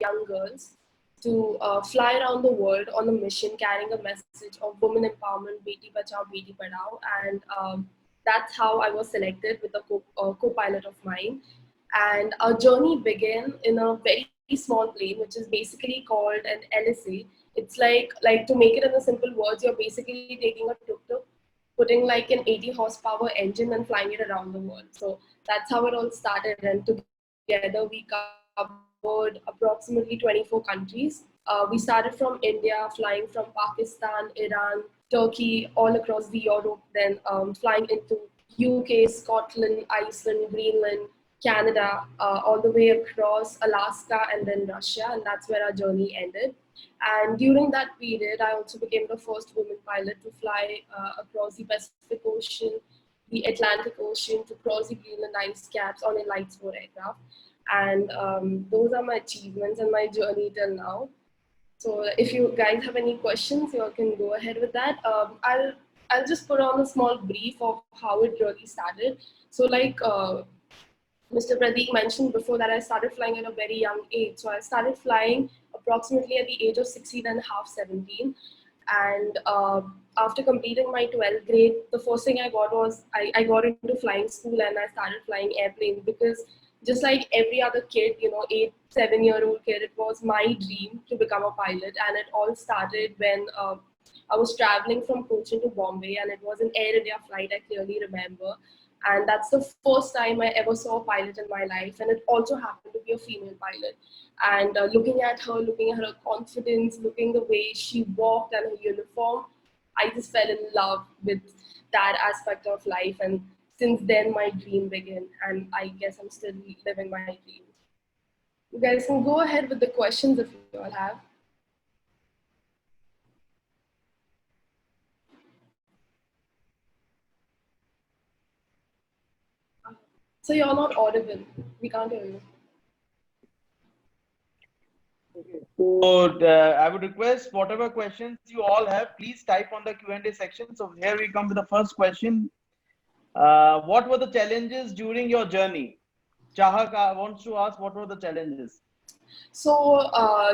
young girls to fly around the world on a mission carrying a message of women empowerment, Beti Bachao, Beti Padhao. And that's how I was selected with a co-pilot of mine. And our journey began in a very small plane, which is basically called an LSA. It's like to make it in the simple words, you're basically taking a tuk-tuk, putting like an 80 horsepower engine and flying it around the world. So that's how it all started. And together we covered approximately 24 countries. We started from India, flying from Pakistan, Iran, Turkey, all across the Europe, then flying into UK, Scotland, Iceland, Greenland, Canada, all the way across Alaska and then Russia, and that's where our journey ended. And during that period, I also became the first woman pilot to fly across the Pacific Ocean, the Atlantic Ocean, to cross the Greenland ice caps on a light sport aircraft. And those are my achievements and my journey till now. So if you guys have any questions, you all can go ahead with that. I'll just put on a small brief of how it really started. So Mr. Pradeep mentioned before that I started flying at a very young age. So I started flying approximately at the age of 16 and a half, 17. And after completing my 12th grade, the first thing I got was I got into flying school and I started flying airplanes because just like every other kid, 8, 7-year-old kid, it was my dream to become a pilot. And it all started when I was traveling from Cochin to Bombay, and it was an Air India flight, I clearly remember. And that's the first time I ever saw a pilot in my life, and it also happened to be a female pilot. And looking at her confidence, looking the way she walked and her uniform, I just fell in love with that aspect of life. And since then, my dream began, and I guess I'm still living my dream. You guys can go ahead with the questions if you all have. So you're not audible. We can't hear you. So I would request whatever questions you all have, please type on the Q&A section. So here we come with the first question. What were the challenges during your journey? Chahak wants to ask, what were the challenges? So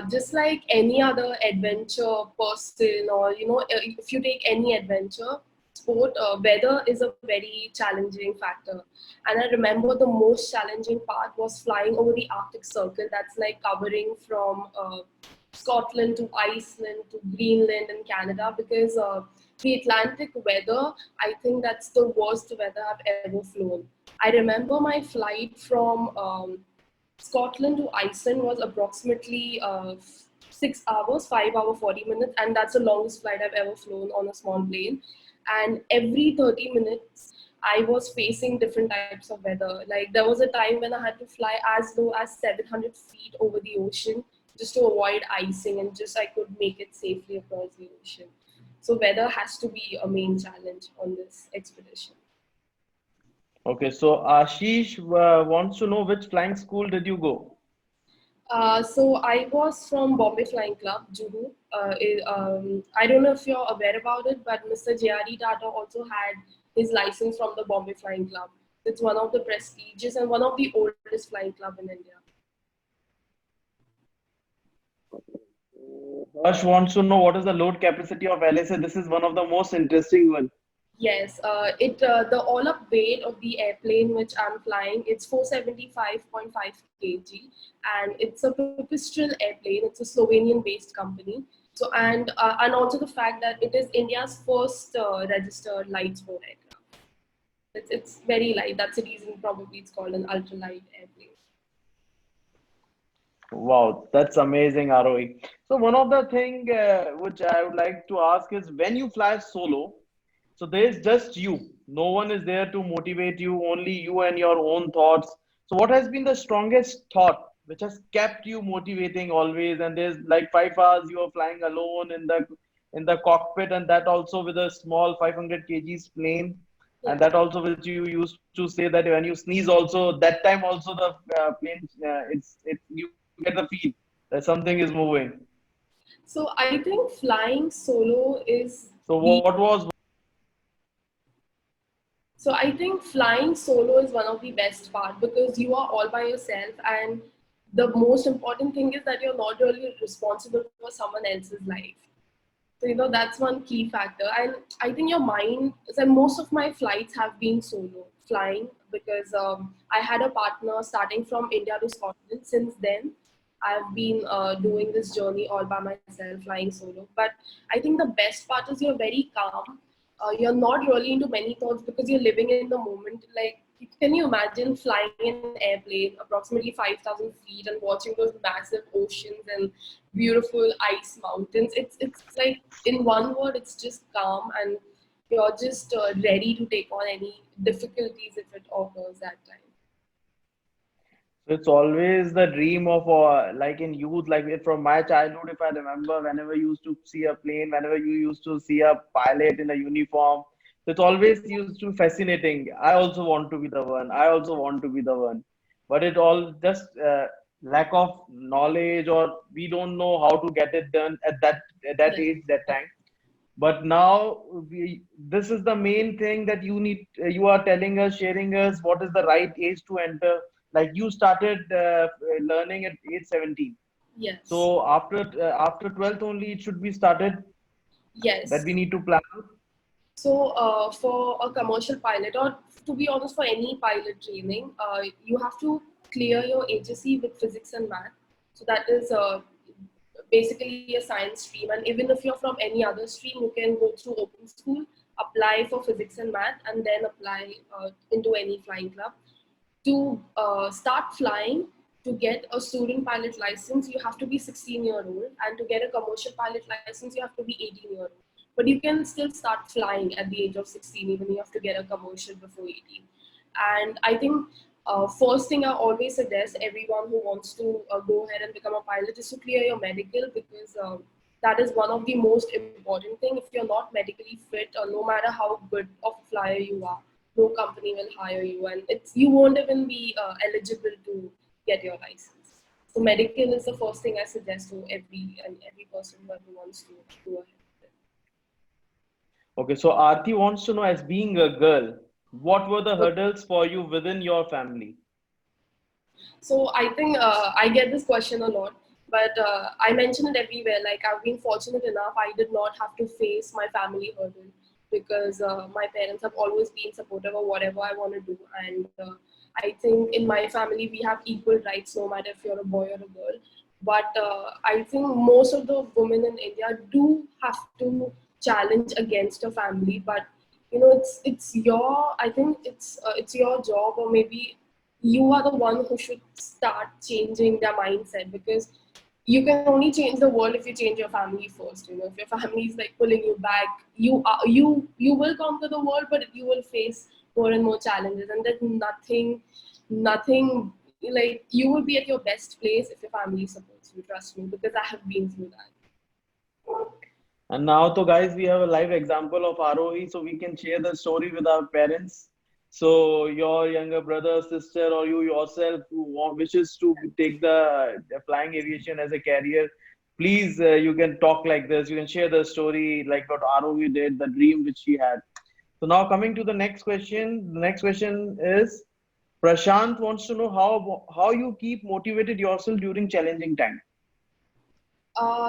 just like any other adventure person, or if you take any adventure sport, weather is a very challenging factor. And I remember the most challenging part was flying over the Arctic Circle. That's like covering from Scotland to Iceland to Greenland and Canada, because the Atlantic weather, I think that's the worst weather I've ever flown. I remember my flight from Scotland to Iceland was approximately 6 hours, 5 hour, 40 minutes, and that's the longest flight I've ever flown on a small plane. And every 30 minutes, I was facing different types of weather. Like there was a time when I had to fly as low as 700 feet over the ocean just to avoid icing, and just I could make it safely across the ocean. So weather has to be a main challenge on this expedition. Okay, so Ashish wants to know which flying school did you go? So I was from Bombay Flying Club, Juhu. I don't know if you're aware about it, but Mr. J.R.D. Tata also had his license from the Bombay Flying Club. It's one of the prestigious and one of the oldest flying club in India. Harsh wants to know what is the load capacity of LSA. This is one of the most interesting one. Yes, the all-up weight of the airplane which I'm flying, it's 475.5 kg, and it's a Pipistrel airplane. It's a Slovenian-based company. So and also the fact that it is India's first registered light sport aircraft. It's very light. That's the reason probably it's called an ultralight airplane. Wow, that's amazing, Arohi. So one of the thing which I would like to ask is when you fly solo, so there is just you. No one is there to motivate you, only you and your own thoughts. So what has been the strongest thought which has kept you motivating always? And there's like 5 hours you are flying alone in the cockpit, and that also with a small 500 kgs plane. Yeah. And that also which you used to say that when you sneeze also, that time also the plane, you get the feel that something is moving. So I think flying solo is So the what was So I think flying solo is one of the best part because you are all by yourself, and the most important thing is that you're not really responsible for someone else's life. So, that's one key factor. And I think your mind, so most of my flights have been solo flying because I had a partner starting from India to Scotland. Since then, I've been doing this journey all by myself, flying solo. But I think the best part is you're very calm. You're not really into many thoughts because you're living in the moment. Like, can you imagine flying in an airplane approximately 5,000 feet and watching those massive oceans and beautiful ice mountains? It's like, in one word, it's just calm, and you're just ready to take on any difficulties if it occurs that time. So it's always the dream of like in youth, like from my childhood, if I remember, whenever you used to see a plane, whenever you used to see a pilot in a uniform, so it's always used to fascinating. I also want to be the one. I also want to be the one. But it all just lack of knowledge, or we don't know how to get it done at that Yes, age, that time. But now this is the main thing that you are telling us, sharing us what is the right age to enter. Like you started learning at age 17. yes, So after 12th only it should be started that yes. we need to plan. So, for a commercial pilot, or to be honest, for any pilot training, you have to clear your HSC with physics and math. So that is basically a science stream. And even if you're from any other stream, you can go through open school, apply for physics and math, and then apply into any flying club. To start flying, to get a student pilot license, you have to be 16-year-old, and to get a commercial pilot license, you have to be 18-year-old. But you can still start flying at the age of 16, even you have to get a commercial before 18. And I think first thing I always suggest everyone who wants to go ahead and become a pilot is to clear your medical, because that is one of the most important thing. If you're not medically fit, or no matter how good of a flyer you are, no company will hire you, and you won't even be eligible to get your license. So medical is the first thing I suggest to every person who wants to go ahead. Okay, so Aarti wants to know, as being a girl, what were the hurdles for you within your family? So I think I get this question a lot, but I mention it everywhere. Like, I've been fortunate enough, I did not have to face my family hurdle, because my parents have always been supportive of whatever I want to do. And I think in my family we have equal rights, no matter if you're a boy or a girl. But I think most of the women in India do have to challenge against a family. But it's your, I think it's your job, or maybe you are the one who should start changing their mindset, because you can only change the world if you change your family first. If your family is like pulling you back, you will conquer the world, but you will face more and more challenges. And there's nothing like, you will be at your best place if your family supports you. Trust me, because I have been through that. And now, so guys, we have a live example of Arohi, so we can share the story with our parents. So your younger brother, sister, or you yourself who wishes to take the flying aviation as a career, please, you can talk like this. You can share the story like what Arohi did, the dream which she had. So now coming to the next question. The next question is Prashant wants to know how you keep motivated yourself during challenging time.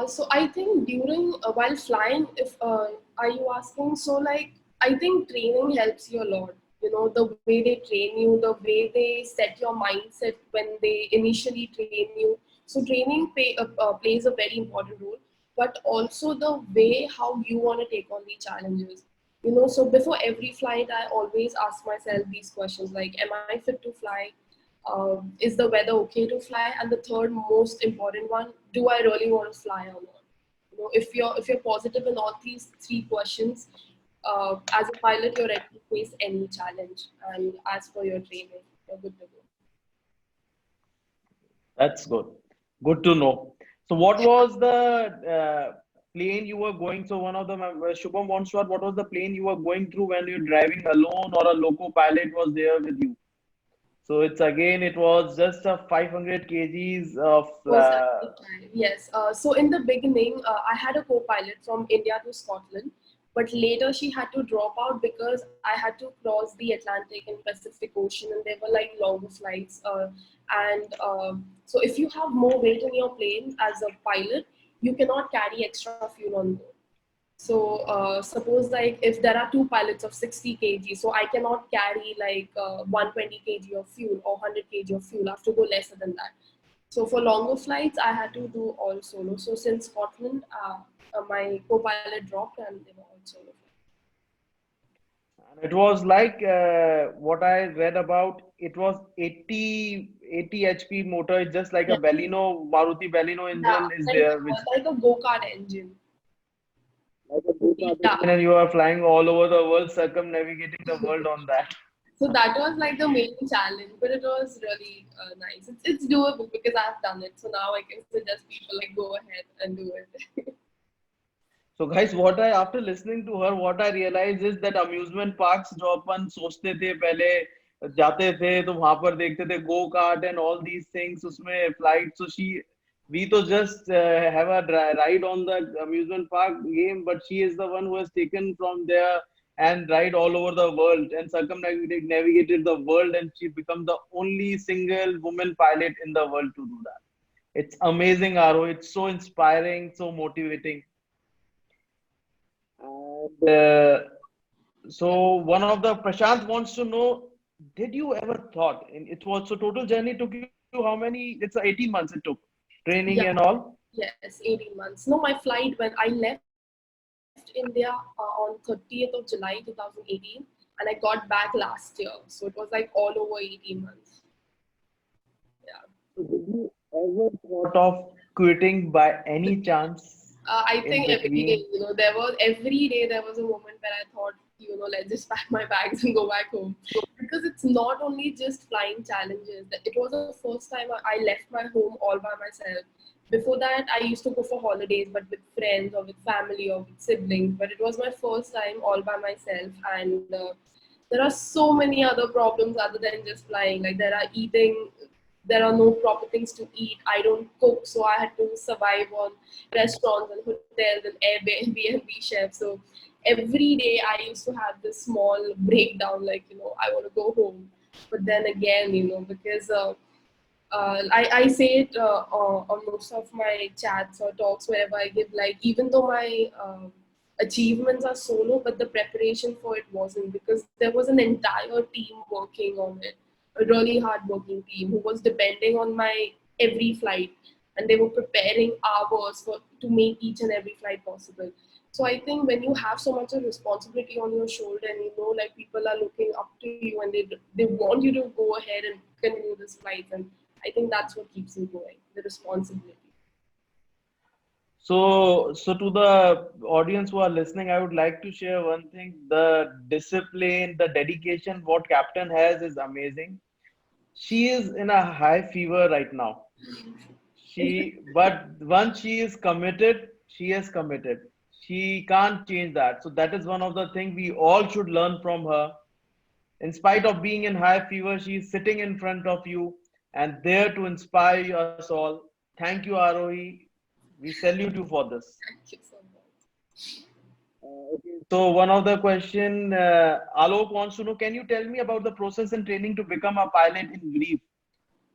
So I think during while flying, if are you asking? So, like, I think training helps you a lot. The way they train you, the way they set your mindset when they initially train you. So training plays a very important role, but also the way how you want to take on the challenges. So before every flight, I always ask myself these questions, like, am I fit to fly? Is the weather okay to fly? And the third most important one, do I really want to fly or not? If you're positive in all these three questions, as a pilot, you're ready to face any challenge. And as for your training, you're good to go. That's good. Good to know. So, what was the plane you were going? So, one of the Shubham wants to ask, what was the plane you were going through when you're driving alone, or a loco pilot was there with you? So, it was just a 500 kgs of. Most at the time, yes. So in the beginning, I had a co-pilot from India to Scotland. But later she had to drop out because I had to cross the Atlantic and Pacific Ocean, and there were like longer flights. And So if you have more weight in your plane as a pilot, you cannot carry extra fuel on board. So suppose like if there are two pilots of 60 kg, so I cannot carry like 120 kg of fuel or 100 kg of fuel. I have to go lesser than that. So for longer flights, I had to do all solo. So since Scotland, my co-pilot dropped and they were all solo. And it was like what I read about. It was 80 HP motor, just like a Yeah, Baleno, Maruti Baleno yeah, engine is there, which like a go-kart engine. like a go-kart Yeah. engine, and you are flying all over the world, circumnavigating the world on that. So that was like the main challenge, but it was really nice. It's doable because I've done it. So now I can suggest people like go ahead and do it. So guys, what I after listening to her, what I realized is that amusement parks जो अपन सोचते थे पहले जाते थे तो वहां पर देखते थे go kart and all these things उसमें flight. So we to just have a ride on the amusement park game, but she is the one who has taken from there and ride all over the world and navigated the world, and she become the only single woman pilot in the world to do that. It's amazing, Aro. It's so inspiring, so motivating. And so one of the Prashant wants to know, did you ever thought it was so total journey took you how many? It's 18 months it took training and Yeah, all. yes, 18 months. No, my flight when I left India on 30th of July 2018, and I got back last year. So it was like all over 18 months. Yeah. So did you ever thought of quitting by any chance I in think every day, between? there was every day there was a moment where I thought, let's just pack my bags and go back home. Because it's not only just flying challenges. It was the first time I left my home all by myself. Before that, I used to go for holidays, but with friends or with family or with siblings. But it was my first time all by myself, and there are so many other problems other than just flying. Like there are eating, there are no proper things to eat. I don't cook, so I had to survive on restaurants and hotels and Airbnb chefs. So every day I used to have this small breakdown, like I want to go home, but then again, because I say it on most of my chats or talks wherever I give, like, even though my achievements are solo, but the preparation for it wasn't, because there was an entire team working on it, a really hard working team who was depending on my every flight, and they were preparing hours to make each and every flight possible. So I think when you have so much of responsibility on your shoulder, and like people are looking up to you, and they want you to go ahead and continue this flight, and I think that's what keeps me going, the responsibility. So to the audience who are listening, I would like to share one thing. The discipline, the dedication, what Captain has is amazing. She is in a high fever right now. But once she is committed, she is committed. She can't change that. So that is one of the things we all should learn from her. In spite of being in high fever, she is sitting in front of you and there to inspire us all. Thank you, Arohi. We salute you for this. Thank you so much. Okay. So one of the question, Alok wants to know, can you tell me about the process and training to become a pilot in brief?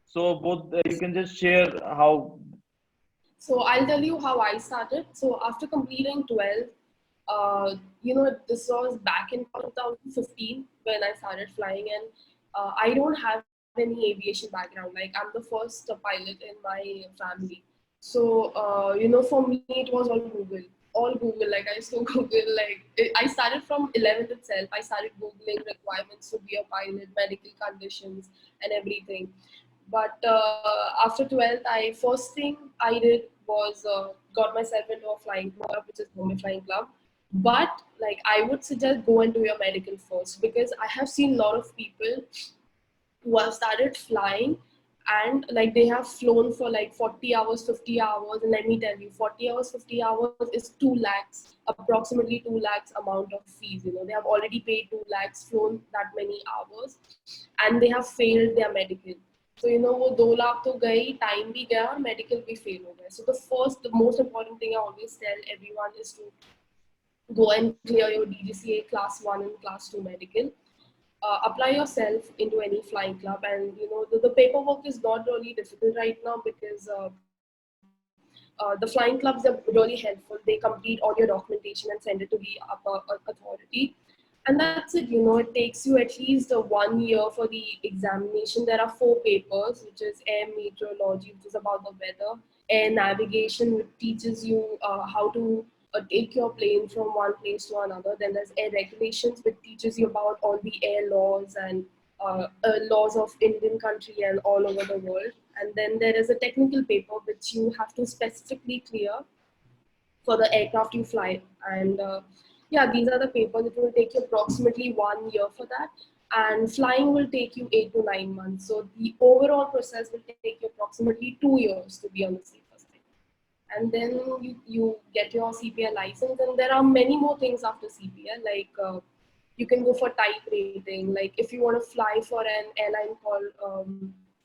So both you can just share how. So I'll tell you how I started. So after completing 12, this was back in 2015 when I started flying, and I don't have any aviation background. Like, I'm the first pilot in my family. So, for me, it was all Google. All Google. Like, I used to Google, I started from 11th itself. I started Googling requirements to be a pilot, medical conditions, and everything. But after 12th, I first thing I did was got myself into a flying club, which is Bombay Flying Club. But like, I would suggest go and do your medical first, because I have seen a lot of people who have started flying, and like they have flown for like 40 hours, 50 hours, and let me tell you, 40 hours, 50 hours is 2 lakhs, approximately 2 lakhs amount of fees. They have already paid 2 lakhs, flown that many hours, and they have failed their medical. So वो 2 लाख तो गई, time भी गया और medical भी fail हो गया. So the most important thing I always tell everyone is to go and clear your DGCA class 1 and class 2 medical. Apply yourself into any flying club, and the paperwork is not really difficult right now because the flying clubs are really helpful. They complete all your documentation and send it to the upper authority, and that's it. It takes you at least 1 year for the examination. There are 4 papers, which is air meteorology, which is about the weather; air navigation, which teaches you how to take your plane from one place to another. Then there's air regulations, which teaches you about all the air laws and laws of Indian country and all over the world. And then there is a technical paper which you have to specifically clear for the aircraft you fly. And yeah, these are the papers. It will take you approximately 1 year for that. And flying will take you 8 to 9 months. So the overall process will take you approximately 2 years to be on the safer side. And then you get your CPL license, and there are many more things after CPL, like you can go for type rating. Like if you want to fly for an airline called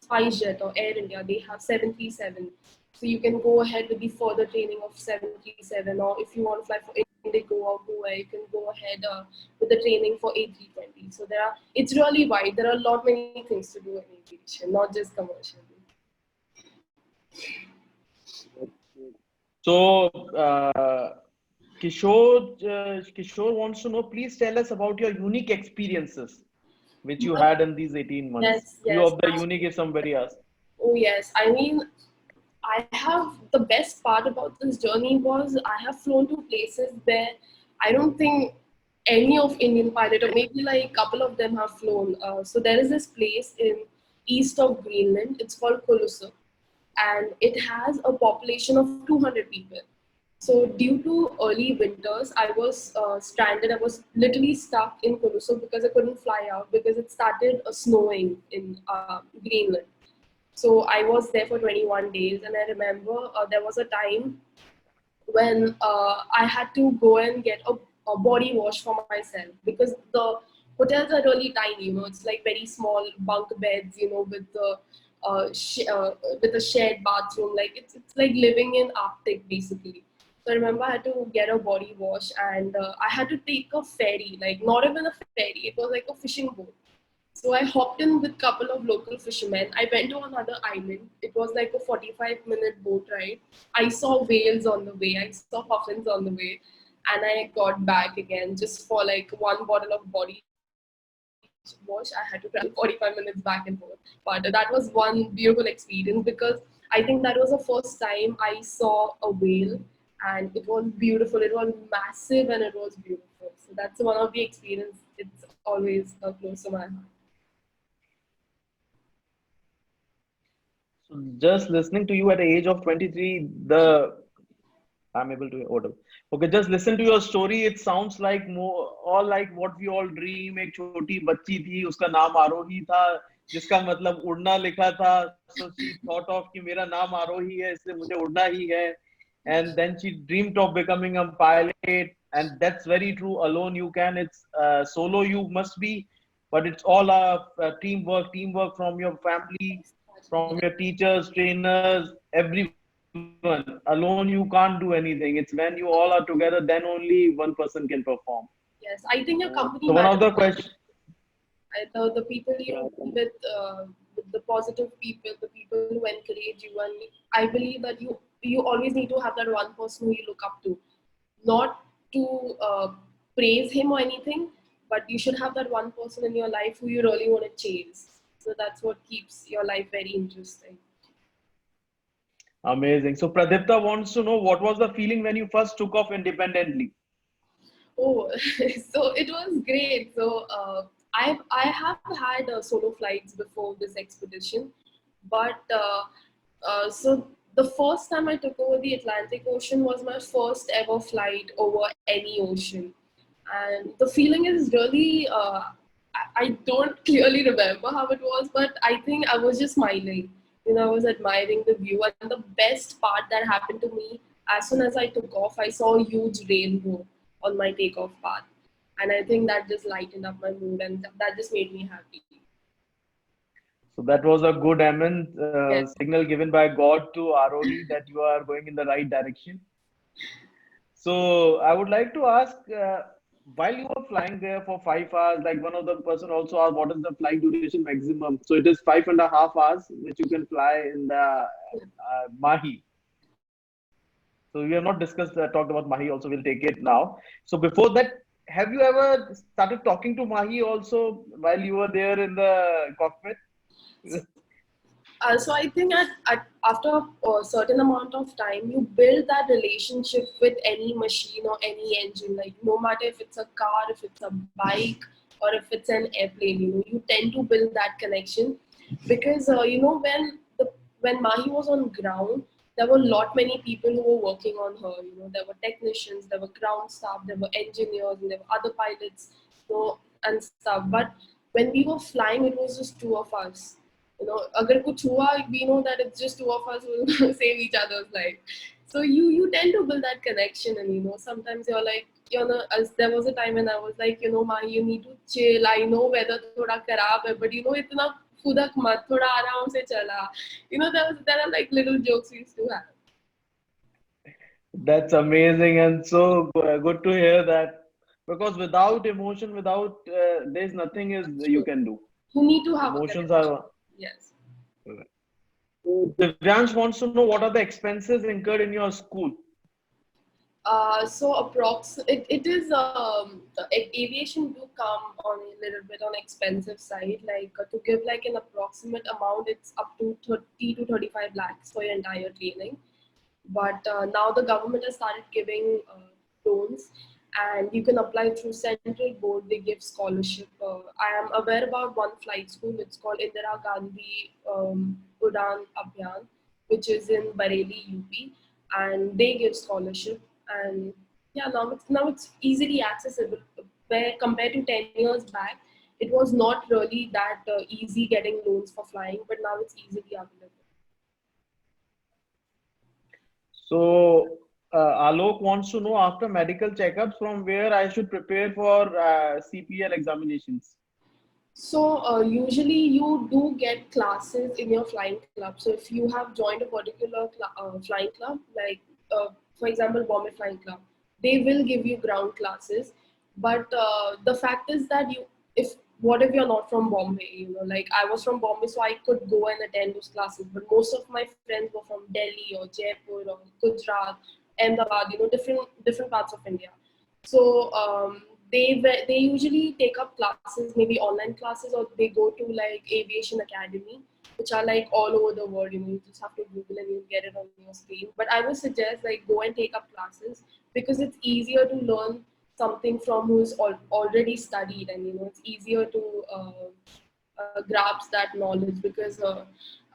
SpiceJet or Air India, they have 737. So you can go ahead with the further training of 737, or if you want to fly for Indigo or Goa, you can go ahead with the training for A320. So it's really wide. There are a lot many things to do in aviation, not just commercially. So, Kishore wants to know, please tell us about your unique experiences which you had in these 18 months. Yes, You yes. of the unique if somebody asks. Oh, yes. I mean, I have the best part about this journey was I have flown to places where I don't think any of Indian pilot, or maybe like a couple of them have flown. So there is this place in east of Greenland. It's called Kulusuk, and it has a population of 200 people. So due to early winters, I was stranded. I was literally stuck in Kulusuk because I couldn't fly out because it started snowing in Greenland. So I was there for 21 days, and I remember there was a time when I had to go and get a body wash for myself because the hotels are really tiny. It's like very small bunk beds. With the with a shared bathroom. Like it's like living in Arctic basically. So I remember I had to get a body wash, and I had to take a ferry. Like not even a ferry; it was like a fishing boat. So I hopped in with a couple of local fishermen. I went to another island. It was like a 45-minute boat ride. I saw whales on the way. I saw puffins on the way. And I got back again just for like one bottle of body wash. I had to travel 45 minutes back and forth. But that was one beautiful experience because I think that was the first time I saw a whale, and it was beautiful. It was massive and it was beautiful. So that's one of the experience. It's always close to my heart. So just listening to you at the age of 23, the I'm able to order. Okay, just listen to your story. It sounds like more all like what we all dream. एक छोटी बच्ची थी, उसका नाम आरोही था, जिसका मतलब उड़ना लिखा था. So she thought of कि मेरा नाम आरोही है, इसलिए मुझे उड़ना ही है. And then she dreamed of becoming a pilot. And that's very true. Alone you can. It's solo you must be, but it's all teamwork from your family, from your teachers, trainers, everyone. Alone, you can't do anything. It's when you all are together, then only one person can perform. Yes, I think your So company one of matters. the questions, The people you be with the positive people, the people who encourage you, and I believe that you always need to have that one person who you look up to, not to praise him or anything, but you should have that one person in your life who you really want to chase. So that's what keeps your life very interesting. amazing. So Pradipta wants to know what was the feeling when you first took off independently? Oh, so it was great. So I have had solo flights before this expedition, but so the first time I took over the Atlantic Ocean was my first ever flight over any ocean, and the feeling is really. I don't clearly remember how it was, but I think I was just smiling. I was admiring the view, and the best part that happened to me as soon as I took off, I saw a huge rainbow on my takeoff path. And I think that just lightened up my mood, and that just made me happy. So that was a good Yeah. signal given by God to Arohi that you are going in the right direction. So I would like to ask, while you were flying there for 5 hours, like one of the person also asked, what is the flight duration maximum? So it is 5.5 hours, which you can fly in the Mahi. So we have not discussed, talked about Mahi also. We'll take it now. So before that, have you ever started talking to Mahi also while you were there in the cockpit? So I think after a certain amount of time, you build that relationship with any machine or any engine. Like no matter if it's a car, if it's a bike, or if it's an airplane, you tend to build that connection because when Mahi was on ground, there were lot many people who were working on her. There were technicians, there were ground staff, there were engineers, and there were other pilots, and stuff. But when we were flying, it was just two of us. Agar kuch hua, we know that it's just two of us who will save each other's life. So you tend to build that connection, and sometimes you're like, as there was a time when I was like, Mahi, you need to chill. I know weather thoda kharab hai, but itna fudak mat, thoda aaram se chala. There are like little jokes we used to have. That's amazing and so good to hear that because without emotion, without there's nothing is That's you true. can do. You need to have a Emotions connection. are. Yes. Divyansh wants to know what are the expenses incurred in your school. So it is aviation do come on a little bit on expensive side. Like to give like an approximate amount, it's up to 30 to 35 lakhs for your entire training. But now the government has started giving loans, and you can apply through central board. They give scholarship. I am aware about one flight school. It's called Indira Gandhi Udan Abhiyan, which is in Bareilly, UP, and they give scholarship. And yeah, now it's easily accessible. Where compared to 10 years back, it was not really that easy getting loans for flying, but now it's easily available. So Alok wants to know after medical checkups from where I should prepare for CPL examinations. So usually you do get classes in your flying club. So if you have joined a particular flying club, like for example Bombay Flying Club, they will give you ground classes. But the fact is that if what if you're not from Bombay? Like I was from Bombay, so I could go and attend those classes. But most of my friends were from Delhi or Jaipur or Gujarat, Ahmedabad, different parts of India. So they usually take up classes, maybe online classes, or they go to like aviation academy, which are like all over the world. You just have to Google and you'll get it on your screen. But I would suggest like go and take up classes because it's easier to learn something from who's already studied, and it's easier to grasp that knowledge because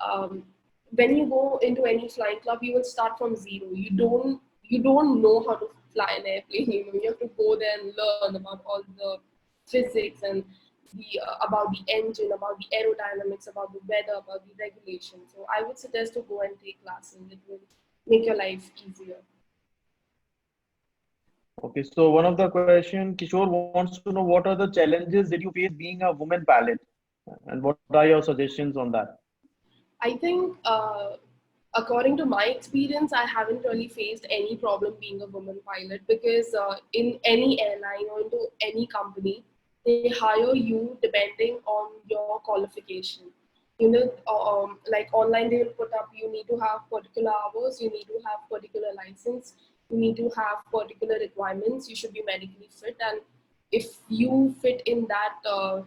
um, when you go into any flying club, you will start from zero. You don't know how to fly an airplane. You have to go there and learn about all the physics and about the engine, about the aerodynamics, about the weather, about the regulations. So I would suggest to go and take classes. It will make your life easier. Okay, so one of the question Kishore wants to know what are the challenges did you face being a woman pilot, and what are your suggestions on that? I think, according to my experience, I haven't really faced any problem being a woman pilot because in any airline or into any company, they hire you depending on your qualification. Like online, they will put up you need to have particular hours, you need to have particular license, you need to have particular requirements, you should be medically fit, and if you fit in that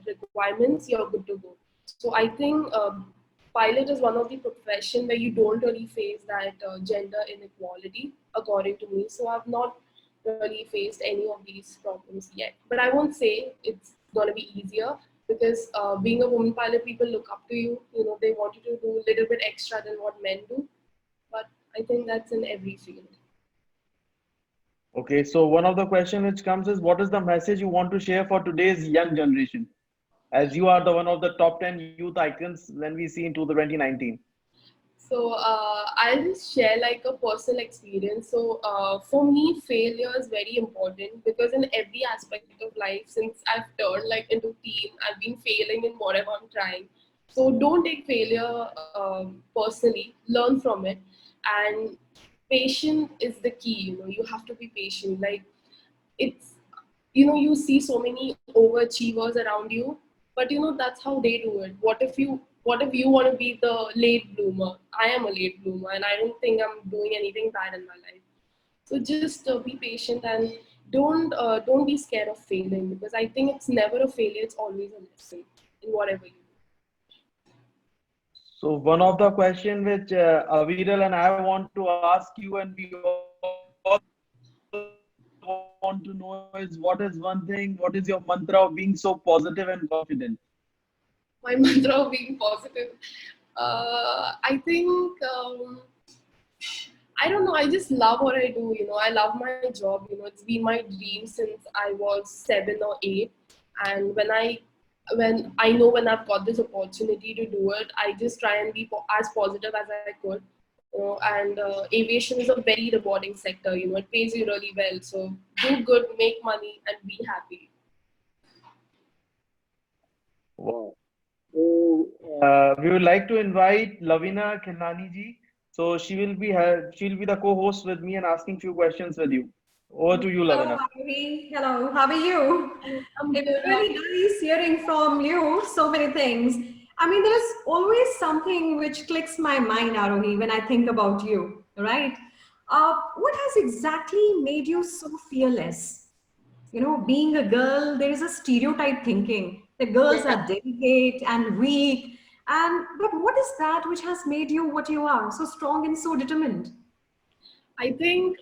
requirements, you're good to go. So I think pilot is one of the profession where you don't really face that gender inequality, according to me. So I've not really faced any of these problems yet. But I won't say it's going to be easier because being a woman pilot, people look up to you. They want you to do a little bit extra than what men do. But I think that's in every field. Okay, so one of the question which comes is what is the message you want to share for today's young generation? As you are the one of the top 10 youth icons when we see into the 2019. So I'll just share like a personal experience. So for me, failure is very important because in every aspect of life, since I've turned like into teen, I've been failing in whatever I'm trying. So don't take failure personally. Learn from it, and Patience is the key. You have to be patient. Like, it's, you see so many overachievers around you, but that's how they do it. What if you want to be the late bloomer? I am a late bloomer, and I don't think I'm doing anything bad in my life. So just be patient, and don't be scared of failing, because I think it's never a failure, it's always a lesson in whatever you do. So one of the question which Aviral and I want to ask you, and we also want to know, is what is one thing, what is your mantra of being so positive and confident? My mantra of being positive, I think, I don't know. I just love what I do. I love my job. It's been my dream since I was 7 or 8. And when I know when I've got this opportunity to do it, I just try and be as positive as I could. And aviation is a very rewarding sector. It pays you really well. So do good, make money, and be happy. Wow. So we would like to invite Lavina Khilnani ji. So she'll be the co-host with me and asking few questions with you. Over to you, Hello, Lavina. Ivy. Hello, how are you? I'm It's good. How are really you? nice hearing from you so many things. I mean, there's always something which clicks my mind, Arohi, when I think about you, right? What has exactly made you so fearless? Being a girl, there is a stereotype thinking that girls Yeah. are delicate and weak. But what is that which has made you what you are, so strong and so determined? I think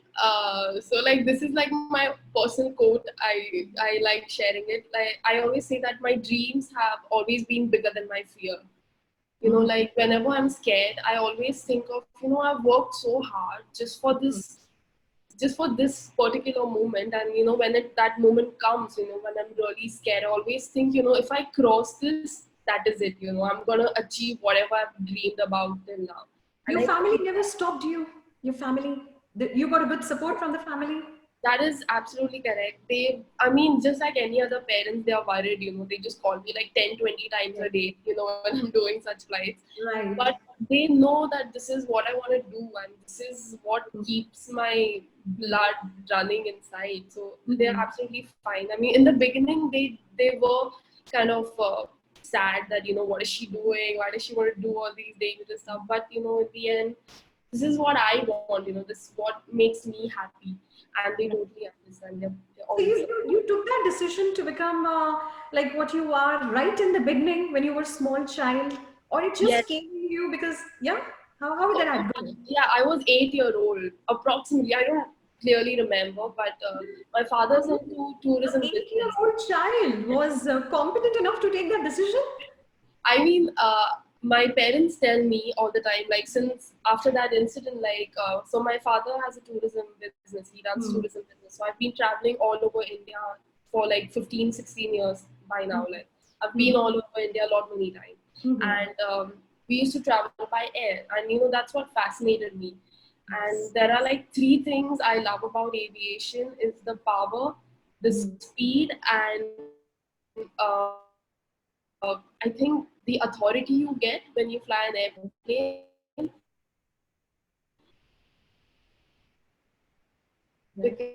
so. Like, this is like my personal quote. I like sharing it. Like, I always say that my dreams have always been bigger than my fear. Like, whenever I'm scared, I always think of, I've worked so hard just for this particular moment. And that moment comes, when I'm really scared, I always think, if I cross this, that is it. I'm gonna achieve whatever I've dreamed about till now. And Your I family think never stopped you. Your family, you got a good support from the family. that is absolutely correct. I mean, just like any other parents, they are worried. They just call me like 10, 20 times Yeah. a day, when I'm doing such flights. Right. But they know that this is what I want to do, and this is what keeps my blood running inside. So they're Mhm. absolutely fine. I mean, in the beginning, they were kind of sad that, what is she doing? Why does she want to do all these dangerous stuff? But, in the end, this is what I want. This is what makes me happy, and they totally understand. They're So always you took that decision to become like what you are right in the beginning when you were a small child, or it yes. just came to you because yeah. How would that go? Yeah, I was 8 year old approximately. I don't clearly remember, but my father's into An tourism business. eight-year-old child was competent enough to take that decision. I mean, my parents tell me all the time, like, since after that incident, like, so my father has a tourism business. He runs Hmm. tourism business. So I've been traveling all over India for like 15, 16 years by Hmm. now. Like, I've been Hmm. all over India a lot many times. Hmm. And we used to travel by air. And, that's what fascinated me. And Yes. there are like three things I love about aviation is the power, the Hmm. speed, and I think the authority you get when you fly an airplane, because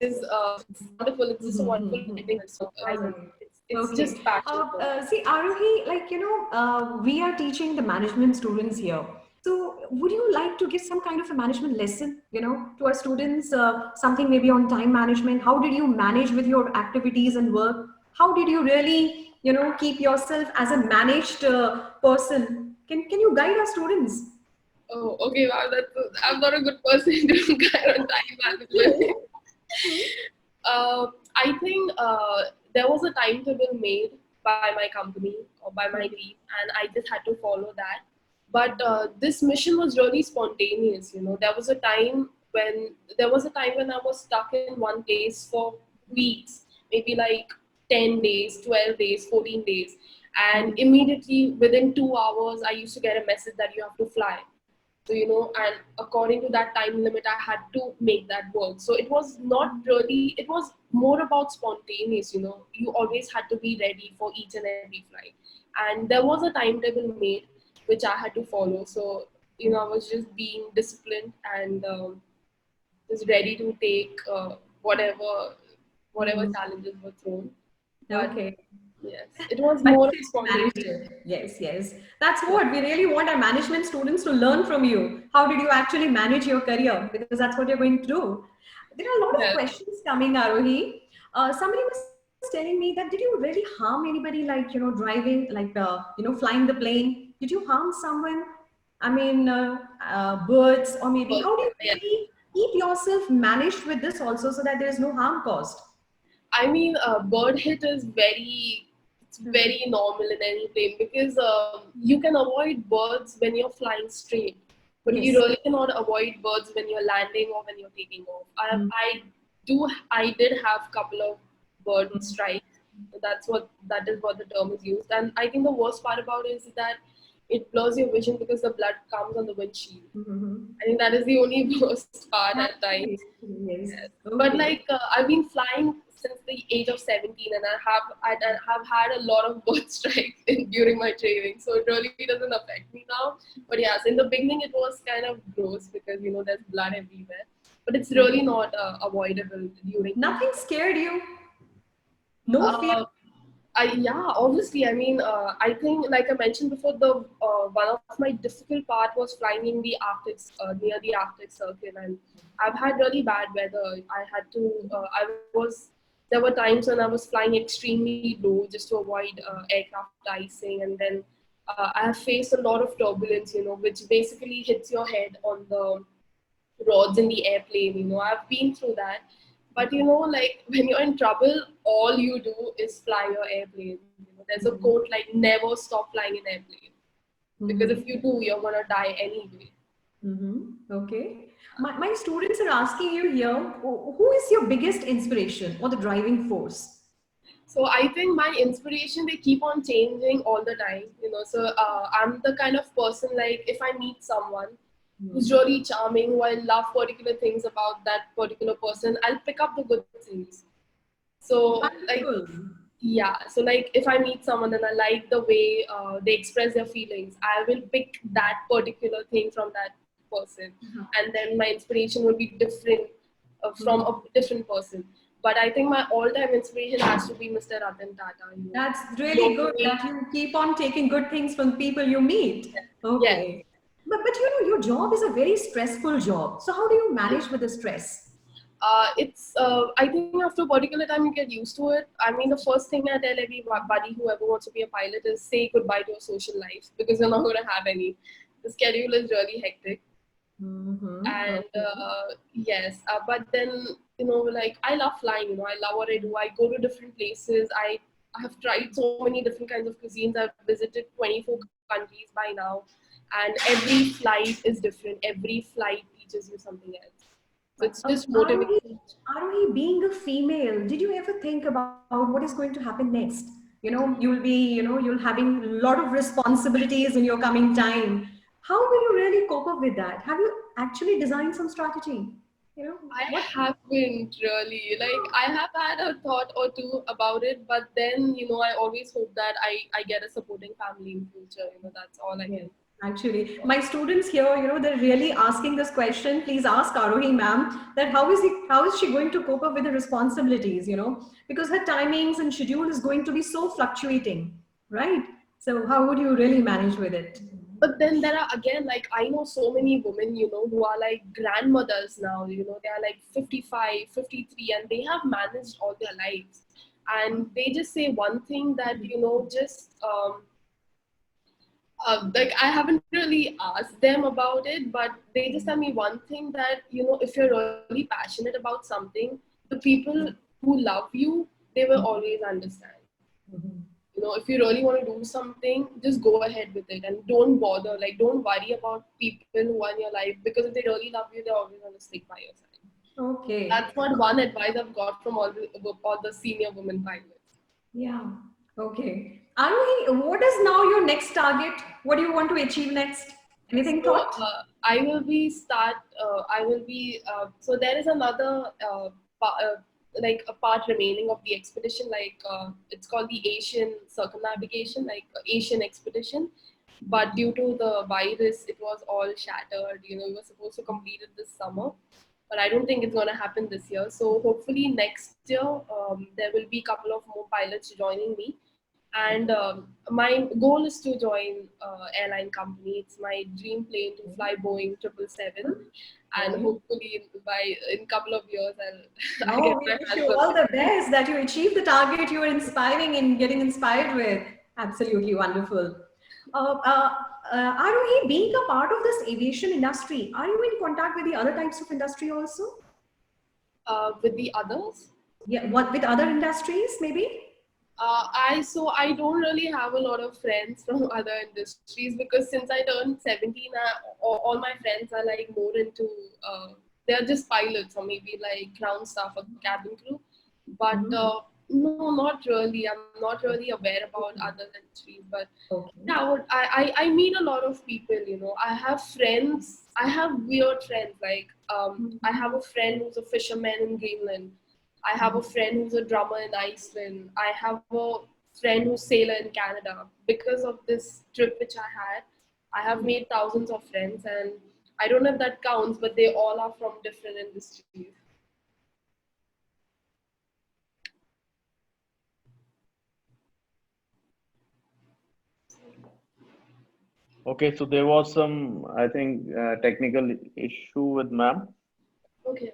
Yeah. it's wonderful. It's just a wonderful Mm-hmm. feeling. So All right. it's Okay. just passion for me. See, Arohi, like, we are teaching the management students here. So, would you like to give some kind of a management lesson, to our students, something maybe on time management? How did you manage with your activities and work? How did you really, keep yourself as a managed person? Can you guide our students? Oh, okay. Wow, I'm not a good person to guide on time management. I think there was a timetable made by my company or by my team, and I just had to follow that. But this mission was really spontaneous. There was a time when I was stuck in one place for weeks, maybe like 10 days, 12 days, 14 days, and immediately within 2 hours, I used to get a message that you have to fly. So, and according to that time limit, I had to make that work. So it was not really, it was more about spontaneous. You always had to be ready for each and every flight. And there was a timetable made which I had to follow. So I was just being disciplined and just ready to take whatever Mhm. challenges were thrown. But Okay. yes, it was But more of still you managed spontaneous. it. Yes, yes. That's what we really want our management students to learn from you. How did you actually manage your career? Because that's what you're going to do. There are a lot of Yes. questions coming, Arohi. Somebody was telling me that did you really harm anybody, like driving, like flying the plane? Did you harm someone? I mean, birds, or maybe But, how do you yeah. really keep yourself managed with this also so that there is no harm caused? I mean, bird hit is it's Mhm. very normal in any plane because you can avoid birds when you're flying straight, but you Yes. really cannot avoid birds when you're landing or when you're taking off. Mhm. I did have couple of bird strikes. That is what the term is used, and I think the worst part about it is that it blurs your vision because the blood comes on the windshield. Mhm. I think that is the only worst part at Actually, times. yes. Yes. But Okay. like I've been flying since the age of 17, and I have had a lot of bird strikes during my training, so it really doesn't affect me now. But yes, in the beginning it was kind of gross because there's blood everywhere, but it's really not avoidable during. Nothing scared you? No fear? Uh, yeah, obviously. I mean, I think, like I mentioned before, the one of my difficult part was flying in the Arctic, near the Arctic Circle, and I've had really bad weather. I had to. There were times when I was flying extremely low just to avoid aircraft icing, and then I have faced a lot of turbulence, which basically hits your head on the rods in the airplane. I've been through that. But like when you're in trouble, all you do is fly your airplane. There's a quote like never stop flying an airplane. Because Mm-hmm. if you do, you're gonna die anyway. Mm-hmm. Okay. My students are asking you here, who is your biggest inspiration or the driving force? So I think my inspiration, they keep on changing all the time. So I'm the kind of person, like if I meet someone who's Mm. really charming, who I love particular things about that particular person, I'll pick up the good things. So like, Wonderful. yeah, so like if I meet someone and I like the way they express their feelings, I will pick that particular thing from that person, and then my inspiration will be different from Mhm. a different person. But I think my all-time inspiration has to be Mr. Ratan Tata. That's really good Globally, that you keep on taking good things from people you meet. yes. Okay. But your job is a very stressful job. So how do you manage with the stress? It's I think after a particular time you get used to it. I mean, the first thing I tell everybody who ever wants to be a pilot is say goodbye to your social life because you're not going to have any. The schedule is really hectic, Mm-hmm. and Okay. yes, but then like I love flying. I love what I do. I go to different places. I have tried so many different kinds of cuisines. I've visited 24 countries by now, and every flight is different. Every flight teaches you something else. So it's just Arohi, motivating. Arohi, being a female, did you ever think about what is going to happen next? You'll having a lot of responsibilities in your coming time. How will you really cope up with that? Have you actually designed some strategy? I What? haven't really. Like I have had a thought or two about it, but then I always hope that I get a supporting family in future. That's all I Yes, can. actually, my students here, they're really asking this question. Please ask Arohi ma'am that how is she going to cope up with the responsibilities, because her timings and schedule is going to be so fluctuating, right? So how would you really manage with it? But then there are again, like I know so many women, who are like grandmothers now. They are like 55, 53, and they have managed all their lives. And they just say one thing that just like I haven't really asked them about it, but they just tell me one thing that if you're really passionate about something, the people who love you, they will always understand. If you really want to do something, just go ahead with it and don't bother. Like, don't worry about people who are in your life because if they really love you, they're always going to stick by your side. Okay. That's what one advice I've got from all the senior women pilots. Yeah. Okay. Arohi, what is now your next target? What do you want to achieve next? Anything So thought? I will be start. I will be. So there is another like a part remaining of the expedition. Like it's called the Asian circumnavigation, like Asian expedition. but due to the virus, it was all shattered. We were supposed to complete it this summer, but I don't think it's going to happen this year. So hopefully next year, there will be a couple of more pilots joining me. And my goal is to join airline company. It's my dream plane to fly Boeing 777, and Right. hopefully by in couple of years I'll I No, get we my wish hands you on all the it. best that you achieve the target you are inspiring and getting inspired with. Absolutely wonderful. Uh, uh, Arohi, being a part of this aviation industry, are you in contact with the other types of industry also? With the others. Yeah, what with other industries maybe? I don't really have a lot of friends from other industries because since I turned 17, all my friends are like more into they're just pilots or maybe like ground staff or cabin crew. But Mhm. no, not really. I'm not really aware about other industries. But Okay. yeah, I meet a lot of people. I have friends. I have weird friends. Like I Mhm. have a friend who's a fisherman in Greenland. I have a Mhm. friend who's a drummer in Iceland. I have a friend who's sailor in Canada. Because of this trip which I had, I have made thousands of friends, and I don't know if that counts, but they all are from different industries. Okay, so there was some, I think, technical issue with ma'am. Okay.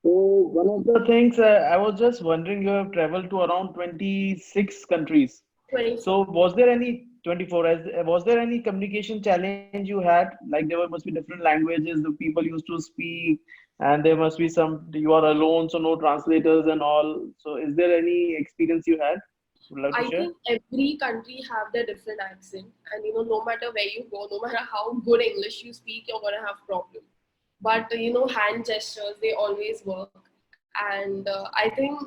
So one of the things I was just wondering, you have traveled to around 26 countries. 24. So was there any 24 was there any communication challenge you had? Like there must be different languages the people used to speak, and there must be some you are alone, so no translators and all. So is there any experience you had? Would love to I share? think every country have their different accent, and no matter where you go, no matter how good English you speak, you're gonna have problem. But hand gestures they always work, and I think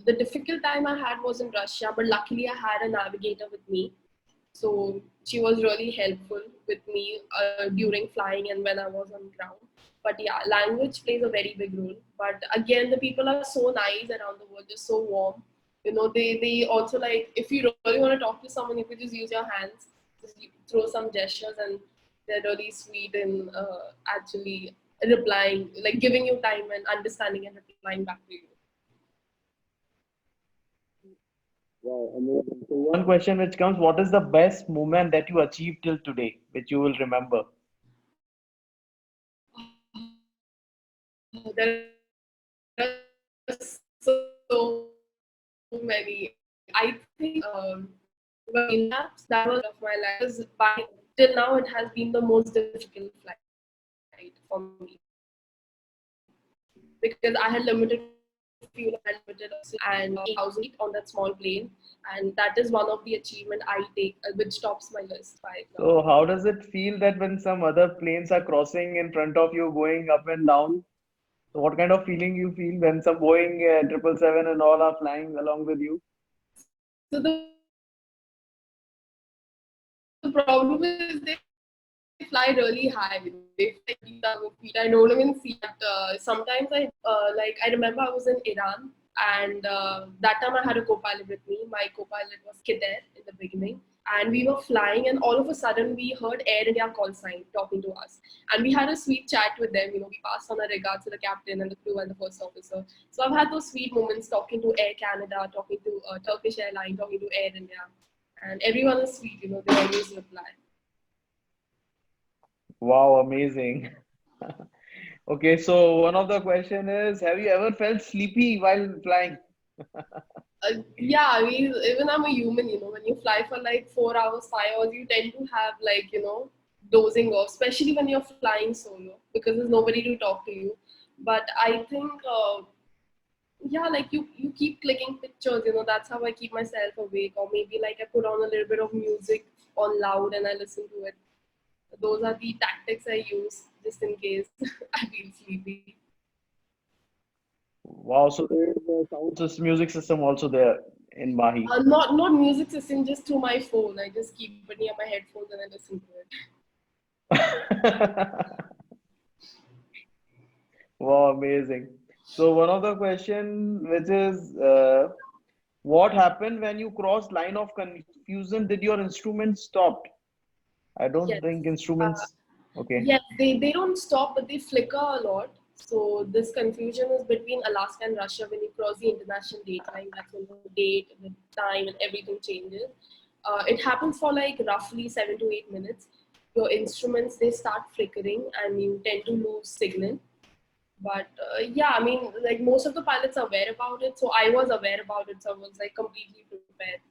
the difficult time I had was in Russia, but luckily I had a navigator with me, so she was really helpful with me during flying and when I was on ground. But yeah, language plays a very big role. But again, the people are so nice around the world, just so warm. They also like if you really want to talk to someone, you could just use your hands, just throw some gestures, and they're really sweet in actually replying, like giving you time and understanding and replying back to you. Wow, amazing. So one question which comes, what is the best moment that you achieved till today, which you will remember? There are so many. I think well, maps that was of my life. Because by till now it has been the most difficult flight for me because I had limited fuel, I had limited oxygen, and 8,000 feet on that small plane, and that is one of the achievement I take, which tops my list right now. So how does it feel that when some other planes are crossing in front of you, going up and down? So what kind of feeling you feel when some Boeing 777 and all are flying along with you? So the problem is they fly really high. They fly like 20,000 feet. I don't even see it, but sometimes I remember I was in Iran, and that time I had a co-pilot with me. My co-pilot was Kider in the beginning, and we were flying, and all of a sudden we heard Air India call sign talking to us, and we had a sweet chat with them. We passed on our regards to the captain and the crew and the first officer. So I've had those sweet moments talking to Air Canada, talking to Turkish Airline, talking to Air India, and everyone is sweet. They always reply. Wow, amazing. Okay, so one of the question is, have you ever felt sleepy while flying? Yeah, I mean, even I'm a human. When you fly for like 4 hours, 5 hours, you tend to have like dozing off, especially when you're flying solo because there's nobody to talk to you. But I think yeah, like you keep clicking pictures. That's how I keep myself awake, or maybe like I put on a little bit of music on loud and I listen to it. Those are the tactics I use just in case I feel sleepy. Wow, so there is a sound system, music system also there in Mahi. Not music system, just through my phone. I just keep it near my headphones and I listen to it. Wow, amazing. So one of the question which is What happened when you crossed line of confusion? Did your instrument stopped? I don't Yes. think Uh, instruments. Okay. yes, they don't stop, but they flicker a lot. So this confusion is between Alaska and Russia when you cross the international date line. That's when the date, the time, and everything changes. It happens for like roughly 7 to 8 minutes. Your instruments they start flickering, and you tend to lose signal. But yeah, I mean, like most of the pilots are aware about it, so I was aware about it, so I was like completely prepared.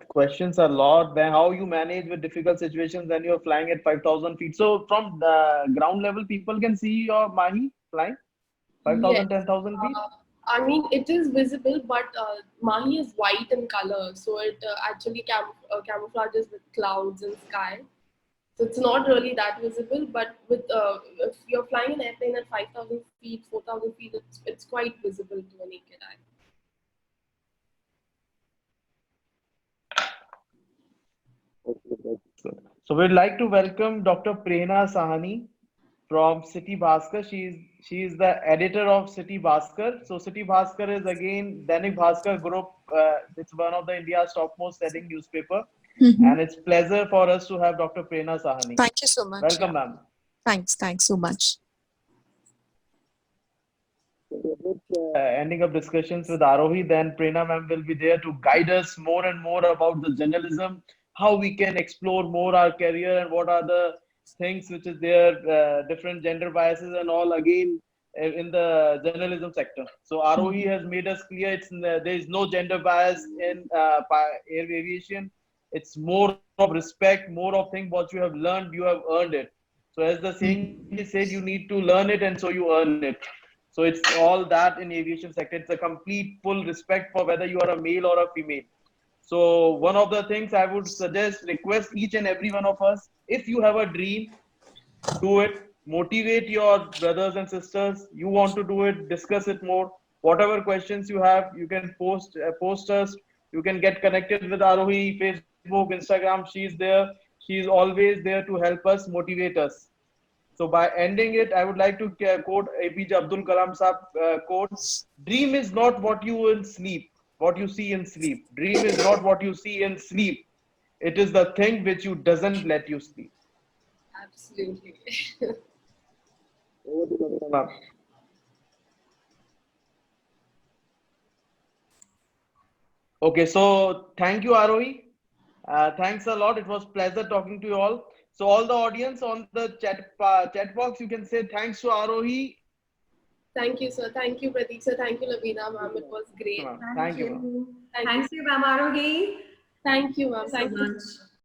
Questions are a lot. Then how you manage with difficult situations when you're flying at 5,000 feet. So from the ground level, people can see your Mahi flying Yes. 5,000, 10,000 feet. I mean, it is visible, but Mahi is white in color, so it actually camouflages with clouds and sky. So it's not really that visible, but with if you're flying an airplane at 5,000 feet, 4,000 feet, it's quite visible to a naked eye. So we'd like to welcome Dr. Prerna Sahani from City Bhaskar. She is the editor of City Bhaskar. So City Bhaskar is again Dainik Bhaskar Group. It's one of the India's topmost selling newspaper, and it's pleasure for us to have Dr. Prerna Sahani. Thank you so much. Welcome, ma'am. Thanks so much. Ending up discussions with Arohi, then Prerna ma'am will be there to guide us more and more about the journalism, how we can explore more our career, and what are the things which is there, different gender biases and all again in the journalism sector. So Arohi has made us clear there is no gender bias in air aviation. It's more of respect, more of thing what you have learned, you have earned it. So as the saying is said, you need to learn it and so you earn it. So it's all that in aviation sector. It's a complete full respect for whether you are a male or a female. So one of the things I would suggest, request each and every one of us, if you have a dream, do it. Motivate your brothers and sisters. You want to do it, discuss it more. Whatever questions you have, you can post us. You can get connected with Arohi, Facebook, Instagram. She's there. She's always there to help us, motivate us. So by ending it, I would like to quote APJ Abdul Kalam Saab quote: "Dream is not what you in sleep, what you see in sleep. Dream is not what you see in sleep. It is the thing which you doesn't let you sleep." Absolutely. Okay, so thank you, Arohi. Thanks a lot. It was pleasure talking to you all. So all the audience on the chat box, you can say thanks to Arohi. Thank you, sir. Thank you, Prateek sir. Thank you, Lavina ma'am. It was great. Thank you, ma'am. Thank you, Mamarogi. Thank you, ma'am. So Thank you. much.